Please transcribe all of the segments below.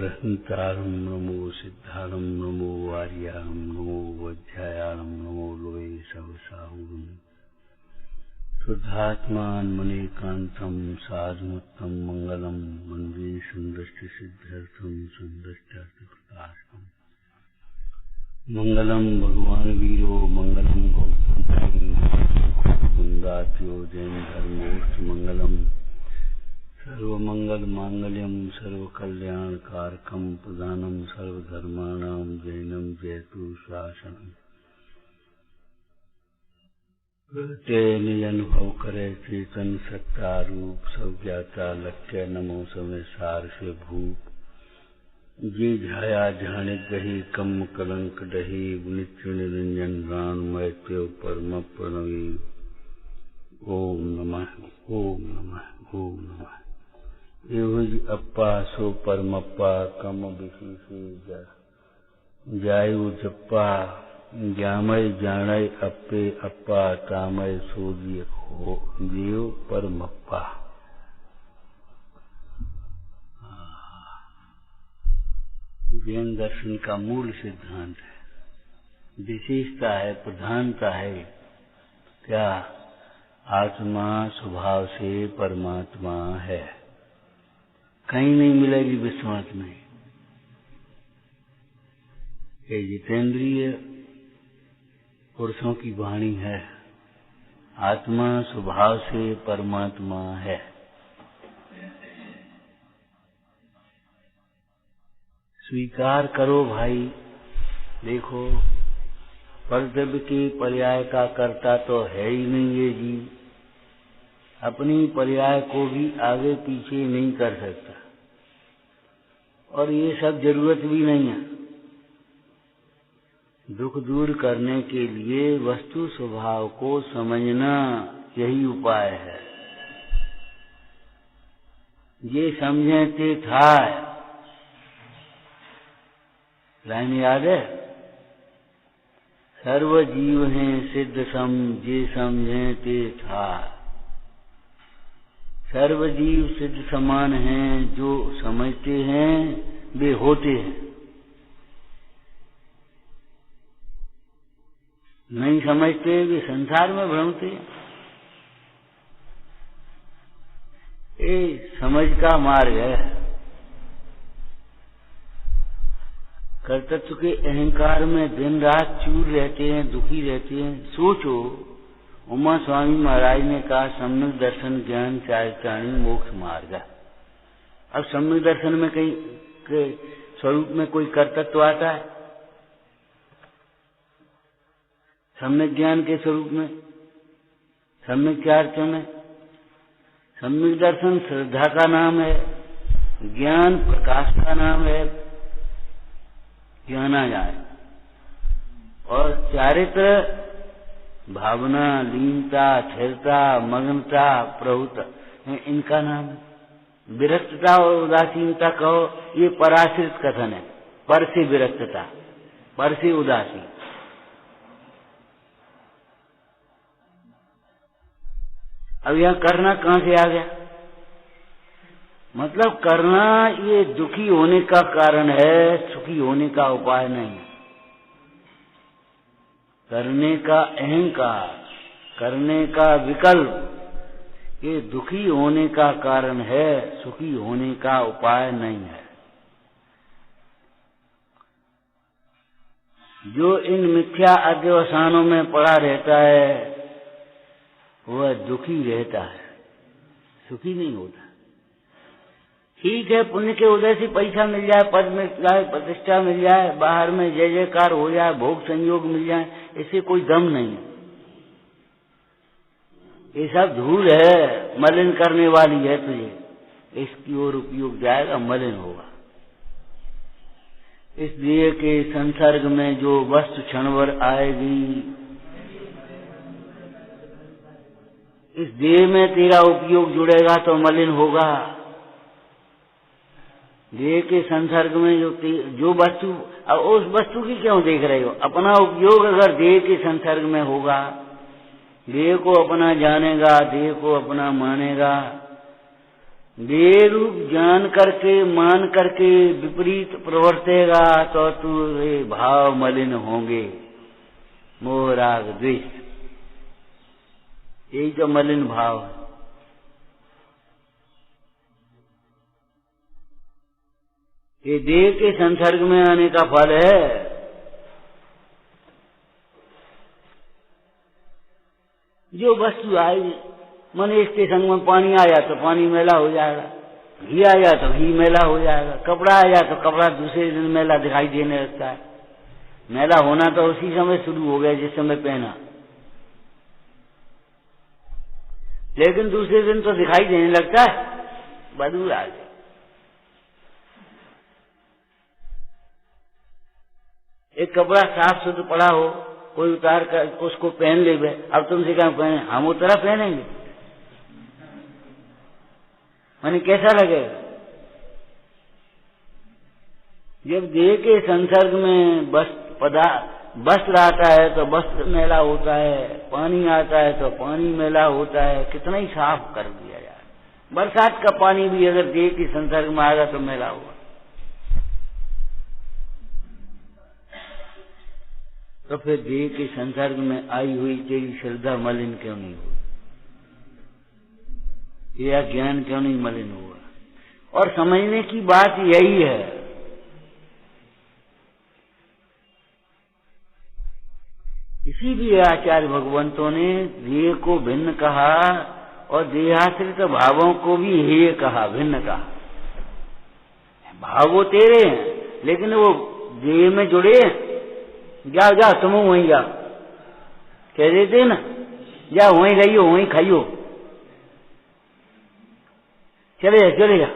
ग्रहंतारं नमो सिद्धारं नमो आर्यां नमो वज्रायां नमो लोये सवसाहुं शुद्धात्मान मणिकांतं साधुमत्तं मंगलम वंदे सुंदष्टि सिद्ध्यर्थं सुंदष्टार्थप्रकाशकम् मंगलम भगवान वीरो मंगलम गौतम गुंदात्यो जैन धर्मोष्ठ मंगलम सर्वमंगल मांगल्यम सर्वकल्याणकारकम प्रदानम सर्वधर्माणां जैनम जयतु शासनम ते निज अनुभव करे चेतन सत्ता रूप सब ज्ञाता लक्ष्य नमो समय सार से भूप जी झाया झाने गही कम कलंक डही नित्य निरंजन रान मैत्यो परम प्रणवी ओम नमः ओम नमः ओम नमः एवज अप्पा सो परमप्पा कम विशेषे जायु जप्पा ज्ञामय जानय अप्पे अप्पा तामय सोजिय हो जीव परमप्पा। ज्ञान दर्शन का मूल सिद्धांत है, विशेषता है, प्रधानता है क्या? आत्मा स्वभाव से परमात्मा है, कहीं नहीं मिलेगी विश्वास में। ये जितेंद्रिय पुरुषों की वाणी है, आत्मा स्वभाव से परमात्मा है। स्वीकार करो भाई। देखो, कर्तव्य के पर्याय का कर्ता तो है ही नहीं ये जीव, अपनी पर्याय को भी आगे पीछे नहीं कर सकता, और ये सब जरूरत भी नहीं है। दुख दूर करने के लिए वस्तु स्वभाव को समझना यही उपाय है। ये समझे ते था, लाइन याद है? सर्व जीव हैं सिद्ध सम जे समझे ते था। सर्व जीव सिद्ध समान हैं, जो समझते हैं वे होते हैं, नहीं समझते वे संसार में भ्रमते हैं। ये समझ का मार्ग है। कर्तृत्व के अहंकार में दिन रात चूर रहते हैं, दुखी रहते हैं। सोचो, उमा स्वामी महाराज ने कहा सम्यक दर्शन ज्ञान चारित्राणी मोक्ष मार्ग। अब सम्यक दर्शन में कहीं के स्वरूप में कोई कर्तृत्व आता है? सम्यक ज्ञान के स्वरूप में, सम्यक चारित्र में। सम्यक दर्शन श्रद्धा का नाम है, ज्ञान प्रकाश का नाम है, जाना जाए। और चारित्र भावना, लीनता, स्थिरता, मग्नता, प्रभुता, इनका नाम है। विरक्तता और उदासीनता कहो, ये पराश्रित कथन है। पर से विरक्तता, पर से उदासीन। अब यह करना कहां से आ गया? मतलब करना ये दुखी होने का कारण है, सुखी होने का उपाय नहीं। करने का अहंकार, करने का विकल्प, ये दुखी होने का कारण है, सुखी होने का उपाय नहीं है। जो इन मिथ्या अध्यवसानों में पड़ा रहता है वह दुखी रहता है, सुखी नहीं होता। ठीक है, पुण्य के उदय से पैसा मिल जाए, पद मिल जाए, प्रतिष्ठा मिल जाए, बाहर में जय जयकार हो जाए, भोग संयोग मिल जाए, इससे कोई दम नहीं है। ये सब धूल है, मलिन करने वाली है तुझे। इसकी ओर उपयोग जाएगा, मलिन होगा। इस दिए के संसर्ग में जो वस्तु क्षणभर आएगी, इस देह में तेरा उपयोग जुड़ेगा तो मलिन होगा। देह के संसर्ग में जो वस्तु, अब उस वस्तु की क्यों देख रहे हो? अपना उपयोग अगर देह के संसर्ग में होगा, देह को अपना जानेगा, देह को अपना मानेगा, देह रूप जान करके मान करके विपरीत प्रवर्तेगा तो तुझे भाव मलिन होंगे। मोह राग द्वेष, यही तो मलिन भाव है। ये देह के संसर्ग में आने का फल है। जो वस्तु आई, मन इसके संग में पानी आया तो पानी मैला हो जाएगा, घी आया तो घी मैला हो जाएगा, कपड़ा आया तो कपड़ा दूसरे दिन मैला दिखाई देने लगता है। मैला होना तो उसी समय शुरू हो गया जिस समय पहना, लेकिन दूसरे दिन तो दिखाई देने लगता है, बदबू आ गई। एक कपड़ा साफ सुथरा पड़ा हो, कोई उतार कर उसको पहन ले, अब तुमसे क्या पहने, हम उतरा पहनेंगे, माने कैसा लगेगा? जब देह के संसर्ग में वस्त्र आता है तो वस्त्र मैला होता है, पानी आता है तो पानी मैला होता है, कितना ही साफ कर दिया यार। बरसात का पानी भी अगर देह के संसर्ग में आएगा तो मैला होगा। तो फिर देह के संसर्ग में आई हुई तेरी श्रद्धा मलिन क्यों नहीं हुई, या ज्ञान क्यों नहीं मलिन हुआ? और समझने की बात यही है, इसीलिए आचार्य भगवंतों ने देह को भिन्न कहा और देहाश्रित भावों को भी हेय कहा, भिन्न कहा। भाव वो तेरे हैं लेकिन वो देह में जुड़े हैं। जाओ जाओ तुम वहीं जाओ, कह देते ना, जाओ वहीं रहियो वहीं खाइयो, चले जा चले जा,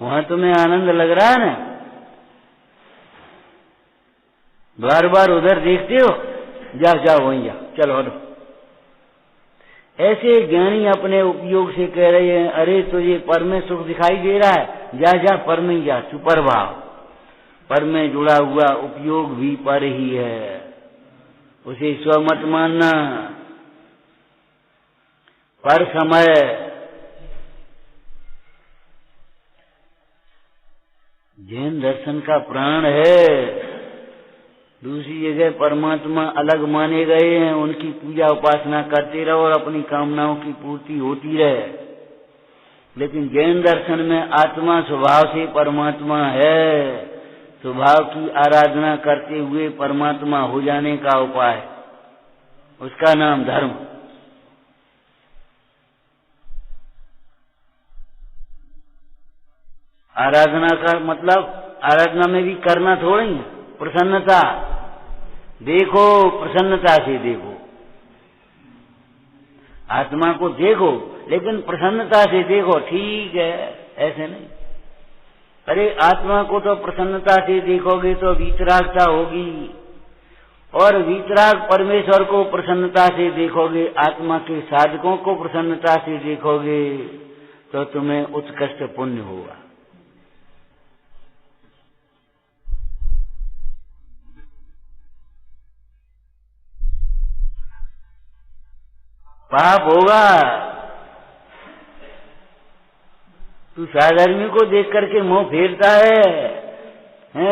वहां तुम्हें आनंद लग रहा है ना, बार बार उधर देखते हो, जाओ जाओ वहीं जाओ, चलो हटो। ऐसे ज्ञानी अपने उपयोग से कह रहे हैं, अरे तुझे पर में सुख दिखाई दे रहा है, जा जा पर में जा, सुपर भाव, पर में जुड़ा हुआ उपयोग भी पर ही है, उसे स्व मत मानना। पर समय जैन दर्शन का प्राण है। दूसरी जगह परमात्मा अलग माने गए हैं, उनकी पूजा उपासना करते रहो और अपनी कामनाओं की पूर्ति होती रहे। लेकिन जैन दर्शन में आत्मा स्वभाव से परमात्मा है, स्वभाव की आराधना करते हुए परमात्मा हो जाने का उपाय, उसका नाम धर्म। आराधना का मतलब आराधना में भी करना थोड़ी है, प्रसन्नता देखो, प्रसन्नता से देखो, आत्मा को देखो लेकिन प्रसन्नता से देखो, ठीक है, ऐसे नहीं। अरे आत्मा को तो प्रसन्नता से देखोगे तो वीतरागता होगी, और वीतराग परमेश्वर को प्रसन्नता से देखोगे, आत्मा के साधकों को प्रसन्नता से देखोगे तो तुम्हें उत्कृष्ट पुण्य होगा। पाप होगा। तू साधर्मी को देख करके मुंह फेरता है,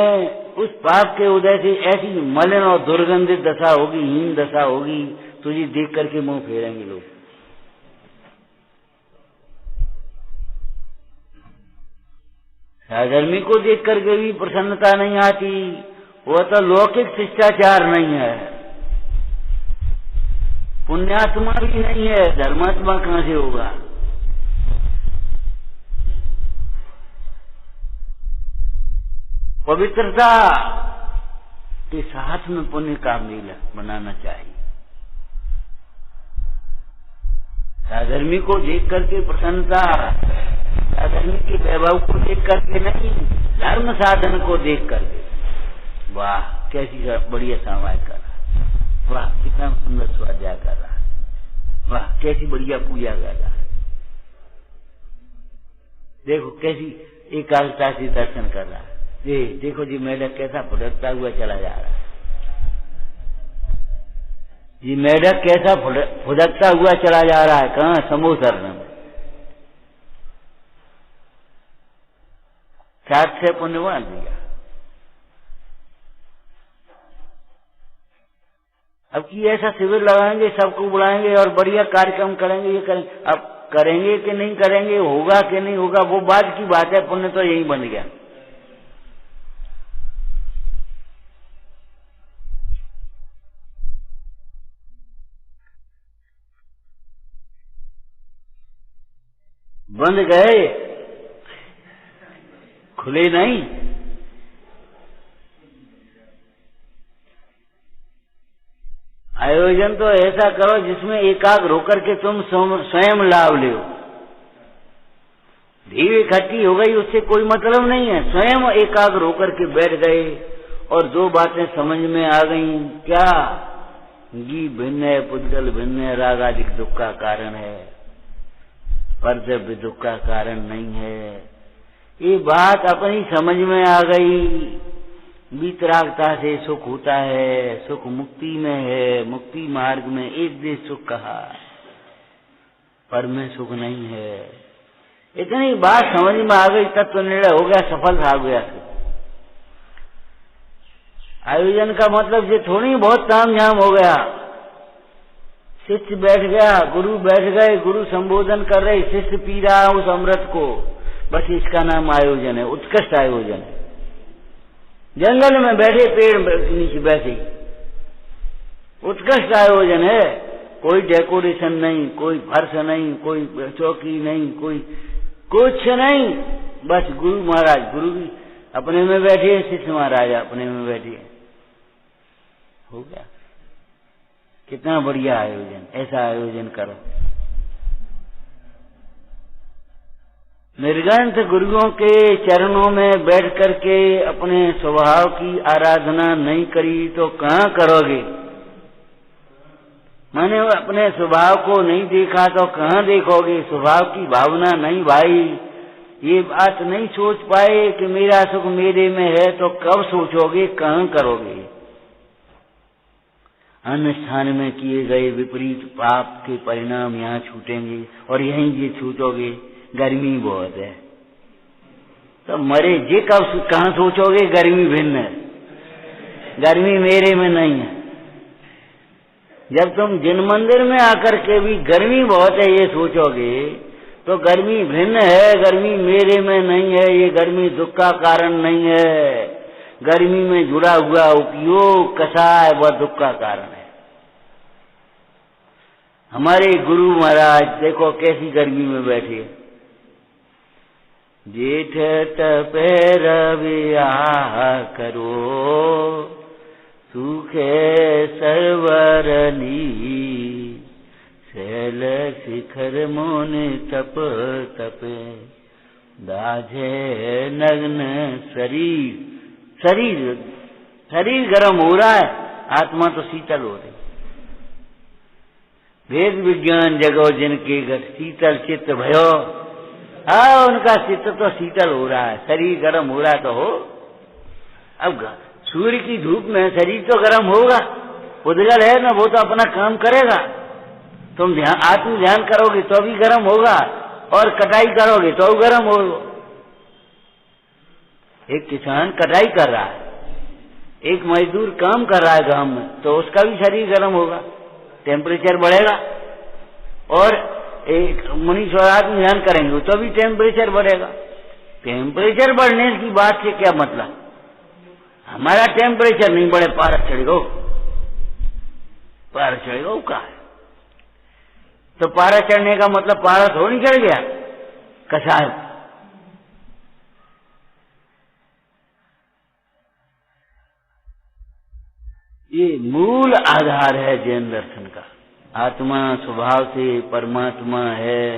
उस पाप के उदय से ऐसी मलिन और दुर्गंधित दशा होगी, हीन दशा होगी, तुझे देख करके मुंह फेरेंगे लोग। साधर्मी को देख करके भी प्रसन्नता नहीं आती, वो तो लौकिक शिष्टाचार नहीं है, पुण्यात्मा भी नहीं है, धर्मात्मा कहां से होगा? पवित्रता के साथ में पुण्य का मेल बनाना चाहिए। साधर्मी को देख करके प्रसन्नता, साधर्मी के वैभव को देख करके नहीं, धर्म साधन को देख करके, वाह कैसी बढ़िया समाज कर रहा है, वाह कितना सुंदर स्वाध्याय कर रहा है, वाह कैसी बढ़िया पूजा कर रहा है, देखो कैसी एकाग्रता से दर्शन कर रहा है, ये देखो जी मेढक कैसा फुदकता हुआ चला जा रहा है, ये मेढक कैसा फुदकता हुआ चला जा रहा है, कहाँ? समोसर में। 60 से पुण्य बांध दिया। अब की ऐसा शिविर लगाएंगे, सबको बुलाएंगे और बढ़िया कार्यक्रम करेंगे, ये करेंगे। अब करेंगे कि नहीं करेंगे, होगा कि नहीं होगा, वो बाद की बात है। पुण्य तो यही बन गया। बंद गए, खुले नहीं। आयोजन तो ऐसा करो जिसमें एकाग्र होकर के तुम स्वयं लाभ लो। भीड़ इकट्ठी हो गई उससे कोई मतलब नहीं है। स्वयं एकाग्र होकर के बैठ गए और दो बातें समझ में आ गई। क्या? गी भिन्न है, पुद्गल भिन्न है, राग आदि दुख का कारण है, परद्रव्य दुख का कारण नहीं है। ये बात अपनी समझ में आ गई। वितरागता से सुख होता है, सुख मुक्ति में है, मुक्ति मार्ग में एक देश सुख कहा, पर में सुख नहीं है। इतनी बात समझ में आ गई, तत्व निर्णय हो गया, सफल हो गया। आयोजन का मतलब ये थोड़ी बहुत तामझाम हो गया। शिष्य बैठ गया, गुरु बैठ गए, गुरु संबोधन कर रहे, शिष्य पी रहा उस अमृत को, बस इसका नाम आयोजन है। उत्कृष्ट आयोजन है। जंगल में बैठे, पेड़ के नीचे बैठे, उत्कृष्ट आयोजन है। कोई डेकोरेशन नहीं, कोई फर्श नहीं, कोई चौकी नहीं, कोई कुछ नहीं, बस गुरु महाराज, गुरु भी अपने में बैठे, शिष्य महाराज अपने में बैठे, हो गया। कितना बढ़िया आयोजन। ऐसा आयोजन करो। निर्ग्रंथ गुरुओं के चरणों में बैठ करके अपने स्वभाव की आराधना नहीं करी तो कहाँ करोगे? मैंने अपने स्वभाव को नहीं देखा तो कहाँ देखोगे? स्वभाव की भावना नहीं भाई, ये बात नहीं सोच पाए कि मेरा सुख मेरे में है तो कब सोचोगे, कहाँ करोगे? अन्य स्थान में किए गए विपरीत पाप के परिणाम यहाँ छूटेंगे और यहीं ये छूटोगे। गर्मी बहुत है तो मरे जे कब कहाँ सोचोगे? गर्मी भिन्न है, गर्मी मेरे में नहीं है। जब तुम जिन मंदिर में आकर के भी गर्मी बहुत है ये सोचोगे तो गर्मी भिन्न है, गर्मी मेरे में नहीं है। ये गर्मी दुख का कारण नहीं है। गर्मी में जुड़ा हुआ उपयोग कसाय वह दुख का कारण है। हमारे गुरु महाराज देखो कैसी गर्मी में बैठे। जेठ तपे रवि आह करो, सूखे सरवरनी, शैल शिखर मोने तप तपे, दाझे नग्न शरीर। शरीर गर्म हो रहा है, आत्मा तो शीतल हो रही। वेद विज्ञान जगो जिनके घर, शीतल चित्त भयो। हाँ, उनका चित्त तो शीतल हो रहा है, शरीर गर्म हो रहा तो हो। अब सूर्य की धूप में शरीर तो गर्म होगा, उद्गल है ना, वो तो अपना काम करेगा। तुम ध्यान आत्म ध्यान करोगे तो भी गर्म होगा और कटाई करोगे तो गर्म होगा। एक किसान कटाई कर रहा है, एक मजदूर काम कर रहा है गांव में, तो उसका भी शरीर गर्म होगा, टेम्परेचर बढ़ेगा। और एक मनुष्य आत्म ध्यान करेंगे तो भी टेम्परेचर बढ़ेगा। टेम्परेचर बढ़ने की बात से क्या मतलब? हमारा टेम्परेचर नहीं बढ़े, पारस चढ़ेगा, पारस चढ़ेगा वो कहा है। तो पारा चढ़ने का मतलब पारस हो नहीं चढ़ गया कसाय। ये मूल आधार है जैन दर्शन का। आत्मा स्वभाव से परमात्मा है,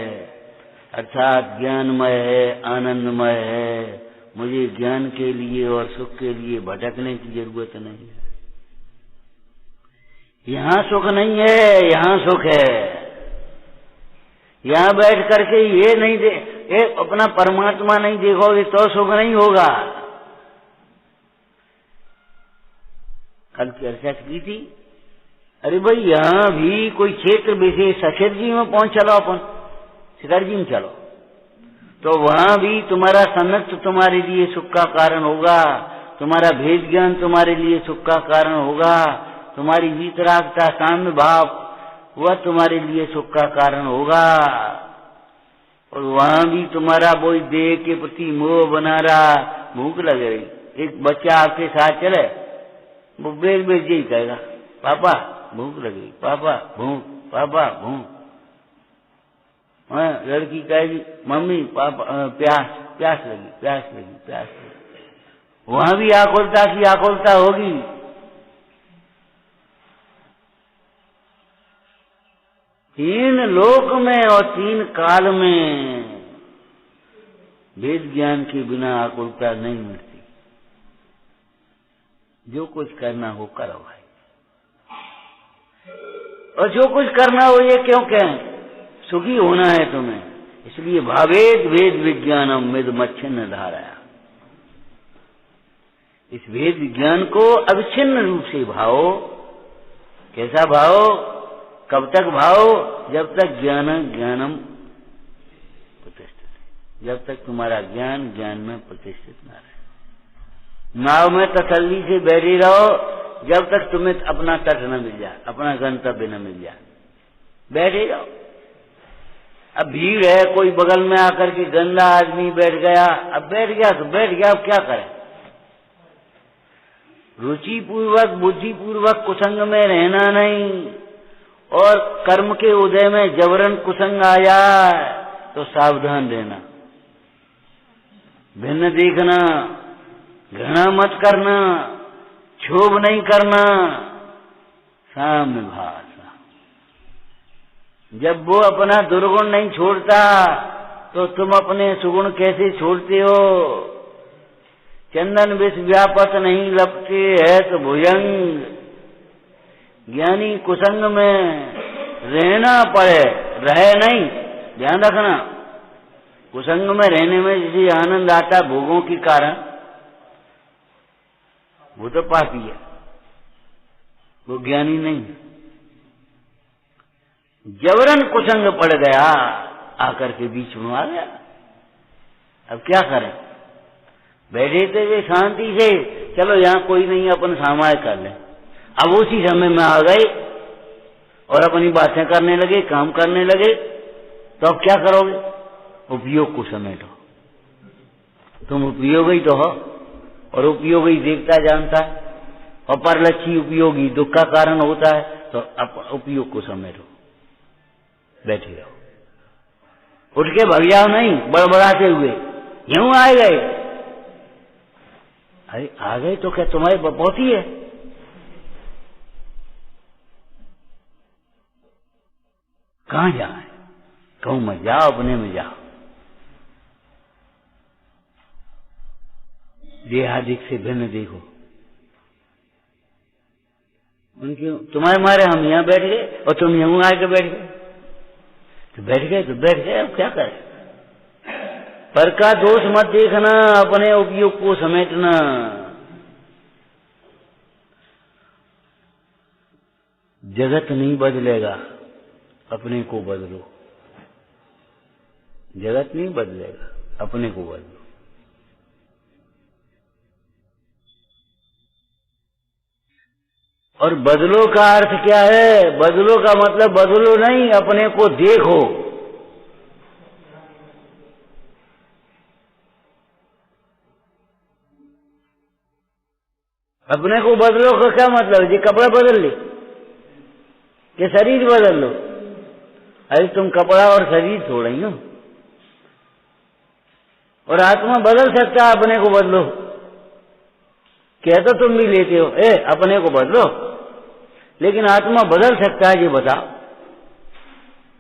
अर्थात ज्ञानमय है, आनंदमय है। मुझे ज्ञान के लिए और सुख के लिए भटकने की जरूरत नहीं है। यहाँ सुख नहीं है, यहाँ सुख है। यहाँ बैठ करके ये नहीं अपना परमात्मा नहीं देखोगे तो सुख नहीं होगा। कल चर्चा की थी, अरे भाई यहाँ भी कोई क्षेत्र विशेष शिखर जी में पहुंच चलो, अपन शिखर जी में चलो, तो वहां भी तुम्हारा सन्नत तुम्हारे लिए सुख का कारण होगा, तुम्हारा भेद ज्ञान तुम्हारे लिए सुख का कारण होगा, तुम्हारी वीतरागता साम्य भाव वह तुम्हारे लिए सुख का कारण होगा। और वहां भी तुम्हारा वही देह के प्रति मोह बना रहा, भूख लग रही, एक बच्चा आपके साथ चले, वो बेर बेर यही कहेगा, पापा भूख लगी, पापा भूख, पापा भूख। लड़की कहेगी, मम्मी पापा प्यास, प्यास लगी, प्यास लगी, प्यास लगी। वहां भी आकुलता की आकुलता होगी। तीन लोक में और तीन काल में वेद ज्ञान के बिना आकुलता नहीं मिलती। जो कुछ करना हो करो भाई, और जो कुछ करना हो ये क्यों कहें, सुखी होना है तुम्हें, इसलिए भावेद वेद विज्ञानम वेद मच्छिन्न धाराया। इस वेद विज्ञान को अविच्छिन्न रूप से भाओ। कैसा भाओ, कब तक भाओ, जब तक ज्ञानम प्रतिष्ठित है, जब तक तुम्हारा ज्ञान ज्ञान में प्रतिष्ठित न रहे। नाव में तसल्ली से बैठे रहो जब तक तुम्हें अपना तट न मिल जाए, अपना गंतव्य न मिल जाए, बैठे रहो। अब भीड़ है, कोई बगल में आकर के गंदा आदमी बैठ गया, अब बैठ गया तो बैठ गया, अब क्या करें। रुचि पूर्वक बुद्धि पूर्वक कुसंग में रहना नहीं, और कर्म के उदय में जबरन कुसंग आया तो सावधान रहना, भिन्न देखना, घृणा मत करना, क्षोभ नहीं करना, साम्य भाषा। जब वो अपना दुर्गुण नहीं छोड़ता तो तुम अपने सुगुण कैसे छोड़ते हो। चंदन विष व्यापत नहीं लपटे है तो भुजंग, ज्ञानी कुसंग में रहना पड़े, रहे नहीं, ध्यान रखना। कुसंग में रहने में जैसे आनंद आता भोगों के कारण, वो तो पापी है, वो ज्ञानी नहीं। जबरन कुसंग पड़ गया, आकर के बीच में आ गया, अब क्या करें। बैठे थे शांति से, चलो यहाँ कोई नहीं, अपन सामाय कर ले। अब उसी समय में आ गए और अपनी बातें करने लगे, काम करने लगे, तो अब क्या करोगे। उपयोग को समेटो, तुम उपयोगी तो हो, और उपयोगी देखता जानता है, और परलक्षी उपयोगी दुख का कारण होता है, तो अब उपयोग को समेटो, बैठे रहो, उठ के भग जाओ नहीं बड़बड़ाते हुए, यूं आ गए। अरे आ गए तो क्या तुम्हारी बपौती है। कहां जाए, कहूं मत जाओ, अपने में जाओ। देहादिक से भिन्न देखो। उनकी तुम्हारे मारे हम यहां बैठ गए और तुम यूं आके बैठ गए, तो बैठ गए तो बैठ गए, अब क्या करें। पर का दोष मत देखना, अपने उपयोग को समेटना। जगत नहीं बदलेगा, अपने को बदलो। जगत नहीं बदलेगा, अपने को बदलो। और बदलो का अर्थ क्या है, बदलो का मतलब बदलो नहीं, अपने को देखो। अपने को बदलो का क्या मतलब, ये कपड़ा बदल ले कि शरीर बदल लो। अरे तुम कपड़ा और शरीर छोड़ रही हो, और आत्मा बदल सकता है, अपने को बदलो। कह तो तुम भी लेते हो, अपने को बदलो, लेकिन आत्मा बदल सकता है, ये बताओ।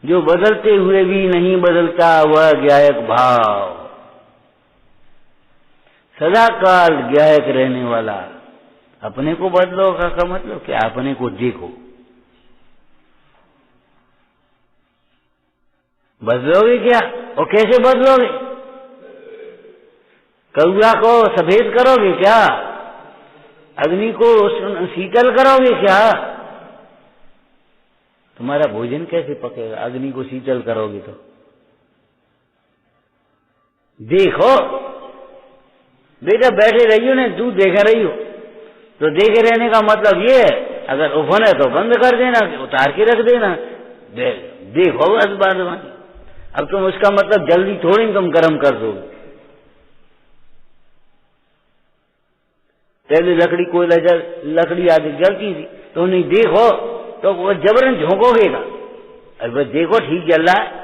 जो बदलते हुए भी नहीं बदलता वह ज्ञायक भाव, सदा काल ज्ञायक रहने वाला। अपने को बदलो का मतलब क्या, अपने को देखो। बदलोगे क्या, और कैसे बदलोगे। कौआ को सफेद करोगे क्या, अग्नि को शीतल करोगे क्या। तुम्हारा भोजन कैसे पकेगा, अग्नि को शीतल करोगे तो। देखो बेटा, बैठे रही हो ना, दूध देख रही हो, तो देखे रहने का मतलब ये है, अगर ओवन है तो बंद कर देना, उतार के रख देना, देखो बस बात वहां। अब तुम उसका मतलब जल्दी थोड़ी तुम गर्म कर दोगे। पहले लकड़ी कोयला लकड़ी आदि जलती थी, तो नहीं देखो तो वो जबरन झोंकोगे ना, अरे बस देखो ठीक जल रहा है,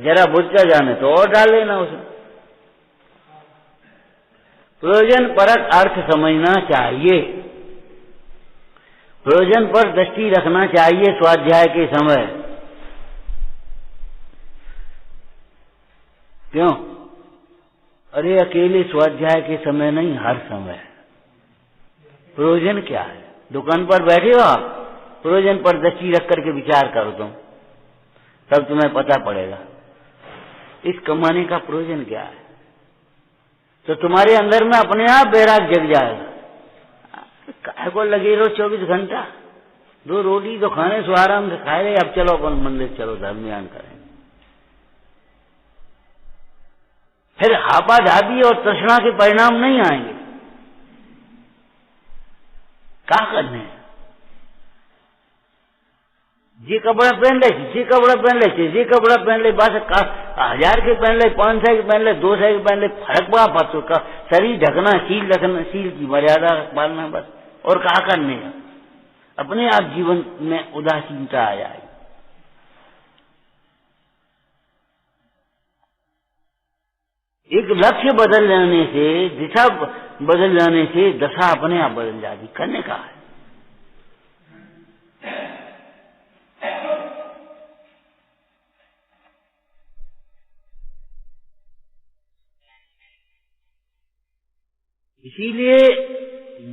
जरा बुझता जाने तो और डाल लेना उसमें। प्रयोजन परक अर्थ समझना चाहिए, प्रयोजन पर दृष्टि रखना चाहिए स्वाध्याय के समय। क्यों? अरे अकेले स्वाध्याय के समय नहीं, हर समय। प्रयोजन क्या है? दुकान पर बैठे हो आप, प्रयोजन पर दृष्टि रख करके विचार करो तुम, तब तुम्हें पता पड़ेगा इस कमाने का प्रयोजन क्या है। तो तुम्हारे अंदर में अपने आप बैराग जग जाएगा। काहे को लगे रहो 24 घंटा, 2 रोटी तो खाने सो आराम से खाए रहे, अब चलो अपन मंदिर चलो धर्मयान करें। फिर हापा झापी और तृष्णा के परिणाम नहीं आएंगे। क्या करने हैं? ये कपड़ा पहन ले, ये कपड़ा पहन ले, ये कपड़ा पहन ले, बस 1000 के पहन ले, 500 के पहन ले, 200 के पहन ले, फर्क पड़ा पातो का शरीर ढकना, शील रखना, शील की मर्यादा पालना, बस। और क्या करने का? अपने आप जीवन में उदासीनता आ जाएगी। एक लक्ष्य बदल जाने से, दिशा बदल जाने से दशा अपने आप बदल जाती। करने का है। इसीलिए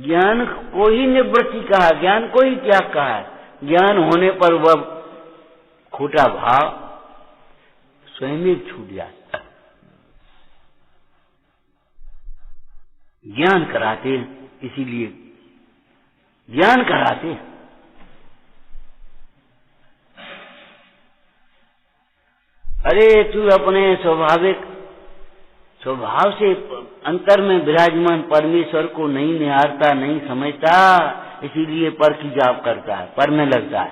ज्ञान को ही निवृत्ति कहा, ज्ञान को ही त्याग कहा है। ज्ञान होने पर वह खोटा भाव स्वयं ही छूट जाता। ज्ञान कराते, इसीलिए ज्ञान कराते। अरे तू अपने स्वाभाविक स्वभाव से अंतर में विराजमान परमेश्वर को नहीं निहारता, नहीं समझता, इसीलिए पर की जाप करता है, पर में लगता है,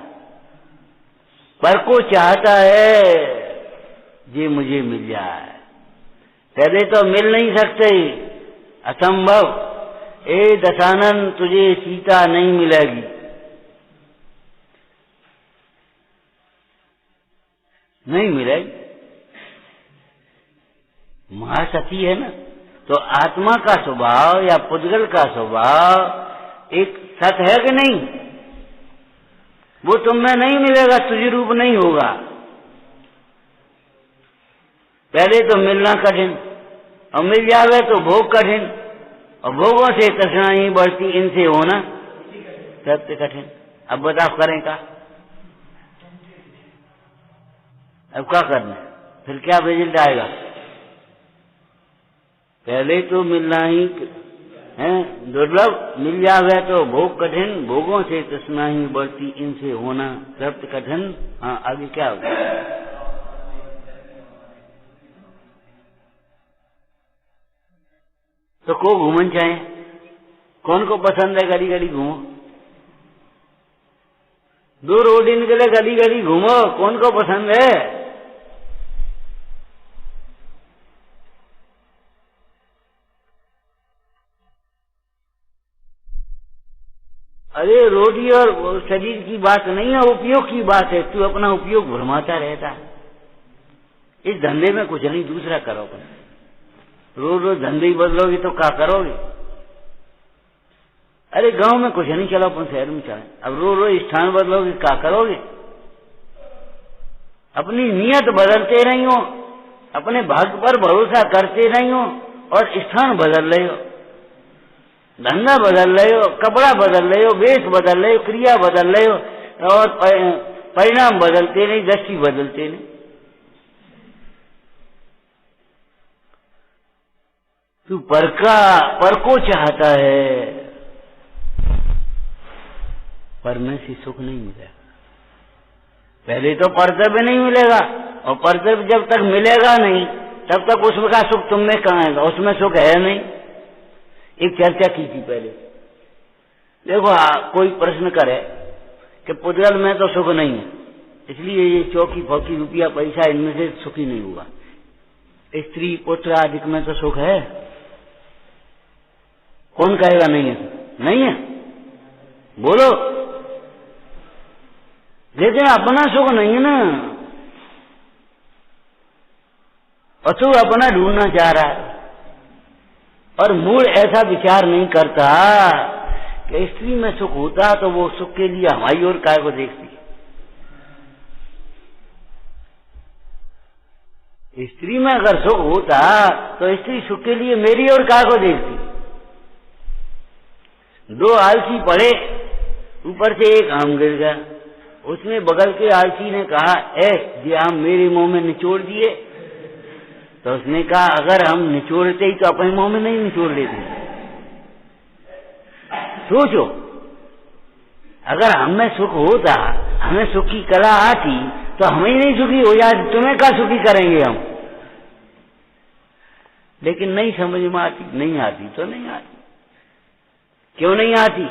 पर को चाहता है ये मुझे मिल जाए। पहले तो मिल नहीं सकते, असंभव। ए दशानन, तुझे सीता नहीं मिलेगी। नहीं मिलेगी, महासती है ना। तो आत्मा का स्वभाव या पुद्गल का स्वभाव एक सत है कि नहीं? वो तुम में नहीं मिलेगा, तुझे रूप नहीं होगा। पहले तो मिलना कठिन, और मिल जावे तो भोग कठिन, और भोगों से तृष्णा ही बढ़ती, इनसे होना सबसे कठिन। अब बताओ करें का? अब क्या करना? फिर क्या रिजल्ट आएगा? पहले तो मिलना ही है दुर्लभ, मिल जावे तो भोग कठिन, भोगों से तृष्णा ही बढ़ती, इनसे होना सबसे कठिन। हाँ, आगे क्या होगा? तो को घूमन चाहे, कौन को पसंद है गली गली घूमो? 2 रोटी के लिए गली गली घूमो, कौन को पसंद है? अरे रोटी और शरीर की बात नहीं है, उपयोग की बात है। तू अपना उपयोग भरमाता रहता है। इस धंधे में कुछ नहीं, दूसरा करो अपन। रोज रोज धंधे ही बदलोगे तो क्या करोगे? अरे गांव में कुछ नहीं, चलो अपन शहर में चले। अब रोज रोज स्थान बदलोगे क्या करोगे? अपनी नियत बदलते नहीं हो, अपने भाग्य पर भरोसा करते नहीं हो, और स्थान बदल रहे हो, धंधा बदल रहे हो, कपड़ा बदल रहे हो, वेश बदल रहे हो, क्रिया बदल रहे हो, और परिणाम बदलते नहीं, दृष्टि बदलते नहीं। तू पर को चाहता है, पर में से सुख नहीं मिलेगा। पहले तो परतव्य नहीं मिलेगा, और परतव्य जब तक मिलेगा नहीं तब तक उसका सुख तुम में कहाँ है, उसमें सुख है नहीं। एक चर्चा की थी पहले। देखो कोई प्रश्न करे कि पुद्गल में तो सुख नहीं है, इसलिए ये चौकी फौकी रुपया पैसा इनमें से सुखी नहीं हुआ। स्त्री पुत्र आदि में तो सुख है। कौन कहेगा नहीं है? नहीं है, बोलो। लेकिन अपना सुख नहीं है ना, और तू अपना ढूंढना चाह रहा है, और मूल ऐसा विचार नहीं करता कि स्त्री में सुख होता तो वो सुख के लिए हमारी ओर काय को देखती। स्त्री में अगर सुख होता तो स्त्री सुख के लिए मेरी ओर काय को देखती। दो आलसी पड़े, ऊपर से एक आम गिर गया। उसने बगल के आलसी ने कहा, ये आम मेरे मुंह में निचोड़ दिए। तो उसने कहा, अगर हम निचोड़ते ही तो अपने मुंह में नहीं निचोड़ लेते। सोचो, अगर हमें सुख होता, हमें सुख की कला आती तो हम ही नहीं सुखी हो जाते, तुम्हें क्या सुखी करेंगे हम। लेकिन नहीं समझ में आती, नहीं आती तो नहीं आती। क्यों नहीं आती?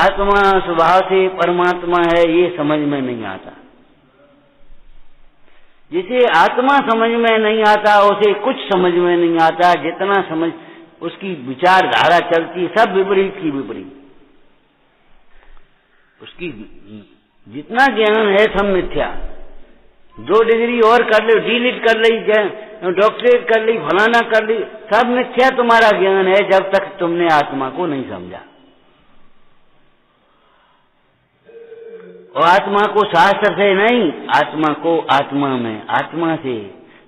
आत्मा स्वभाव से परमात्मा है, ये समझ में नहीं आता। जिसे आत्मा समझ में नहीं आता उसे कुछ समझ में नहीं आता। जितना समझ उसकी विचारधारा चलती सब विपरीत की विपरीत। उसकी जितना ज्ञान है सब मिथ्या। 2 डिग्री और कर लो, डीलिट कर ली, डॉक्टरेट कर ली, फलाना कर ली, सब मिथ्या तुम्हारा ज्ञान है जब तक तुमने आत्मा को नहीं समझा। और आत्मा को शास्त्र से नहीं, आत्मा को आत्मा में, आत्मा से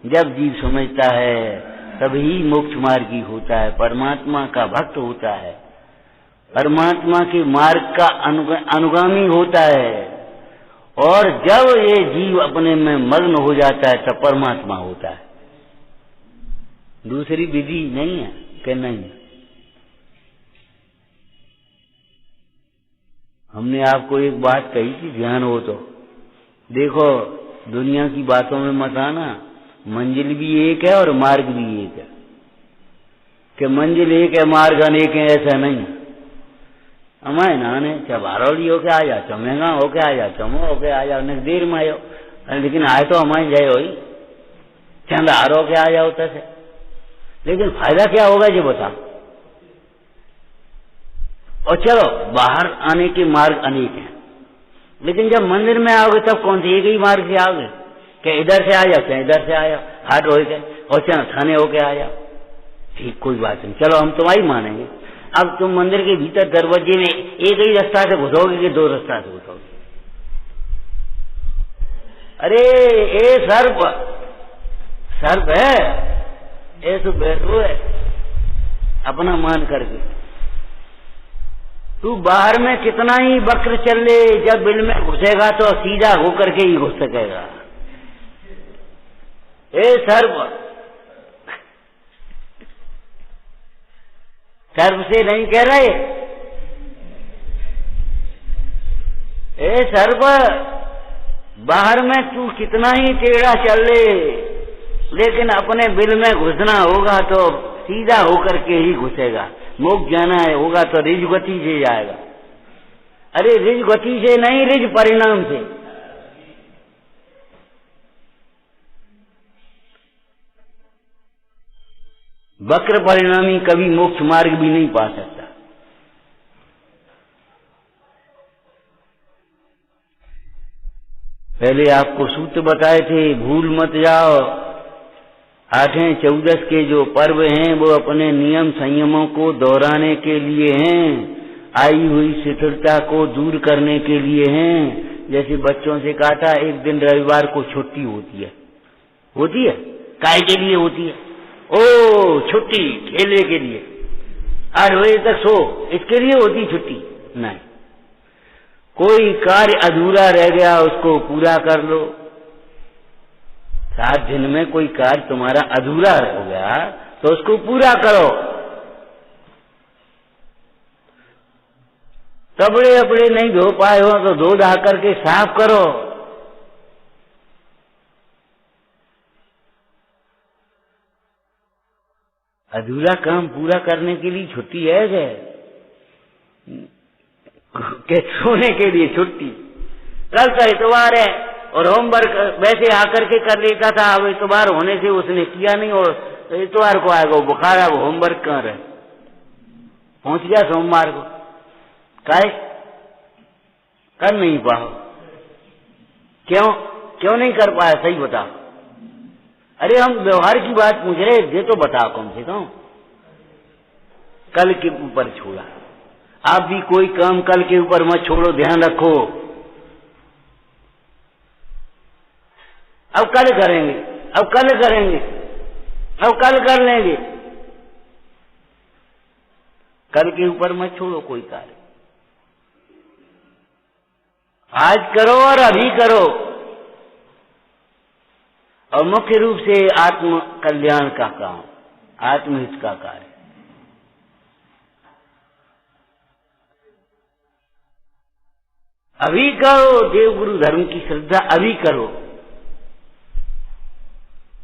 जब जीव समझता है तभी मोक्ष मार्गी होता है, परमात्मा का भक्त होता है, परमात्मा के मार्ग का अनुगामी होता है। और जब ये जीव अपने में मग्न हो जाता है तब परमात्मा होता है। दूसरी विधि नहीं है कि नहीं। हमने आपको एक बात कही थी, ध्यान हो तो देखो। दुनिया की बातों में मत आना, मंजिल भी एक है और मार्ग भी एक है। कि मंजिल एक है मार्ग अनेक है, ऐसा नहीं है। हमारे नाने चबारौली होके आ जा, चमेगा होके आ जा, चमो होके आ जाओ, न देर में आयो, लेकिन आए तो हमारी जय हो चंदार होके आ जाओ तसे। लेकिन फायदा क्या होगा ये बताओ। और चलो बाहर आने के मार्ग अनेक हैं, लेकिन जब मंदिर में आओगे तब कौन से एक ही मार्ग से आओगे? क्या इधर से आ जाओ, क्या इधर से आ जाओ, हाट हो गए और चलो थाने होके आ जाओ। ठीक, कोई बात नहीं, चलो हम तुम्हारी मानेंगे। अब तुम मंदिर के भीतर दरवाजे में एक ही रास्ता से घुसोगे कि 2 रास्ता से घुसोगे? अरे ये सर्प है, ये तो बैठो है अपना मान करके। तू बाहर में कितना ही वक्र चल ले, जब बिल में घुसेगा तो सीधा होकर के ही घुस सकेगा। ए सर्प, सर्प से नहीं कह रहे, ए सर्प, बाहर में तू कितना ही टेढ़ा चल ले, लेकिन अपने बिल में घुसना होगा तो सीधा होकर के ही घुसेगा। मोक्ष जाना है होगा तो रिज गति से जाएगा। अरे रिज गति से नहीं, रिज परिणाम से। वक्र परिणामी कभी मोक्ष मार्ग भी नहीं पा सकता। पहले आपको सूत्र बताए थे, भूल मत जाओ। 8वें 14 के जो पर्व हैं वो अपने नियम संयमों को दोहराने के लिए हैं, आई हुई शिथिलता को दूर करने के लिए हैं। जैसे बच्चों से कहा था, एक दिन रविवार को छुट्टी होती है, काय के लिए होती है? ओ छुट्टी, खेलने के लिए, 8 बजे तक सो, इसके लिए होती छुट्टी? नहीं। कोई कार्य अधूरा रह गया उसको पूरा कर लो। 7 दिन में कोई कार्य तुम्हारा अधूरा हो गया तो उसको पूरा करो। कपड़े अपड़े नहीं धो पाए हो तो धो धा करके साफ करो। अधूरा काम पूरा करने के लिए छुट्टी है के सोने के लिए छुट्टी। कल का इतवार है और होमवर्क वैसे आकर के कर लेता था, अब इतवार होने से उसने किया नहीं और इतवार को आएगा वो बुखार, अब होमवर्क कर रहे पहुंच गया सोमवार को, काहे कर नहीं पाओ? क्यों नहीं कर पाया? सही बताओ। अरे हम व्यवहार की बात पूछ रहे, ये तो बताओ कम से कम। कल के ऊपर छोड़ा, आप भी कोई काम कल के ऊपर मत छोड़ो, ध्यान रखो। अब कल करेंगे, अब कल करेंगे, अब कल कर लेंगे, कल के ऊपर मत छोड़ो कोई कार्य। आज करो और अभी करो, और मुख्य रूप से आत्म कल्याण का काम, आत्महित का कार्य। अभी करो, देव गुरु धर्म की श्रद्धा अभी करो,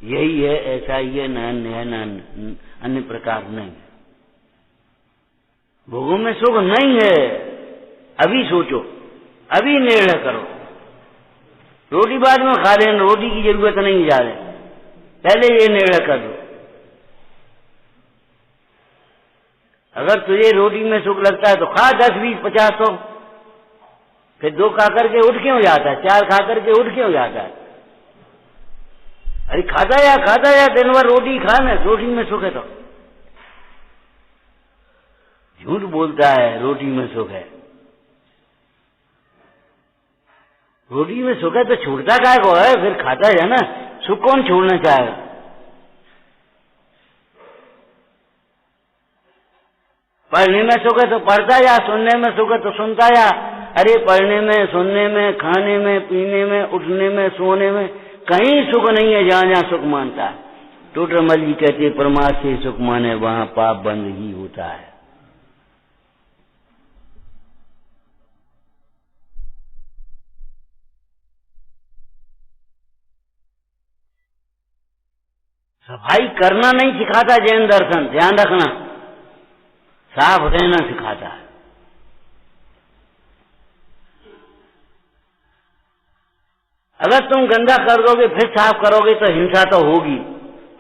यही है, ऐसा ही है, न अन्य प्रकार नहीं। भोगों में सुख नहीं है, अभी सोचो, अभी निर्णय करो। रोटी बाद में खा लेना, रोटी की जरूरत नहीं जा रहे, पहले ये निर्णय कर दो। अगर तुझे रोटी में सुख लगता है तो खा 10, 20, 50, 100, फिर 2 खा करके उठ क्यों जाता है? 4 खा करके उठ क्यों जाता है? अरे खाता या दिन भर रोटी खाना, रोटी में सुख है तो झूठ बोलता है, रोटी में सुख है। रोटी में सुख है तो छूटता काय को है? फिर खाता है ना, सुख कौन छोड़ना चाहेगा? पढ़ने में सुख है तो पढ़ता जा, सुनने में सुख है तो सुनता जा। अरे पढ़ने में, सुनने में, खाने में, पीने में, उठने में, सोने में कहीं सुख नहीं है जहां जहां सुख मानता है। टोटरमल जी कहते परमार्थ से सुख माने वहां पाप बंद ही होता है। सफाई करना नहीं सिखाता जैन दर्शन, ध्यान रखना, साफ रहना सिखाता है। अगर तुम गंदा कर दोगे फिर साफ करोगे तो हिंसा तो होगी,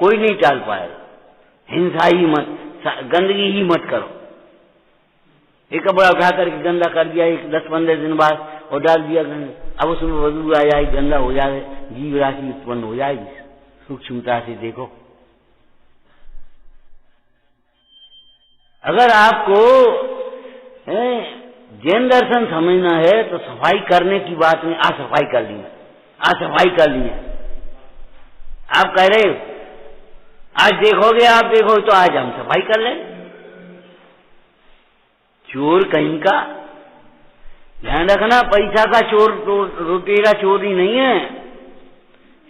कोई नहीं टाल पाएगा। हिंसा ही मत, गंदगी ही मत करो। एक कपड़ा उठा करके गंदा कर दिया, एक 10-15 दिन बाद और डाल दिया, अब उसमें बदबू आ जाएगी, गंदा हो जाए, जीव राशि उत्पन्न हो जाएगी। सूक्ष्मता से देखो। अगर आपको जैन दर्शन समझना है तो सफाई करने की बात में असफाई कर ली, असफाई कर ली। आप कह रहे हो आज देखोगे, आप देखोगे तो आज हम सफाई कर लें। चोर कहीं का, ध्यान रखना, पैसा का चोर तो लुटेरा चोरी नहीं है,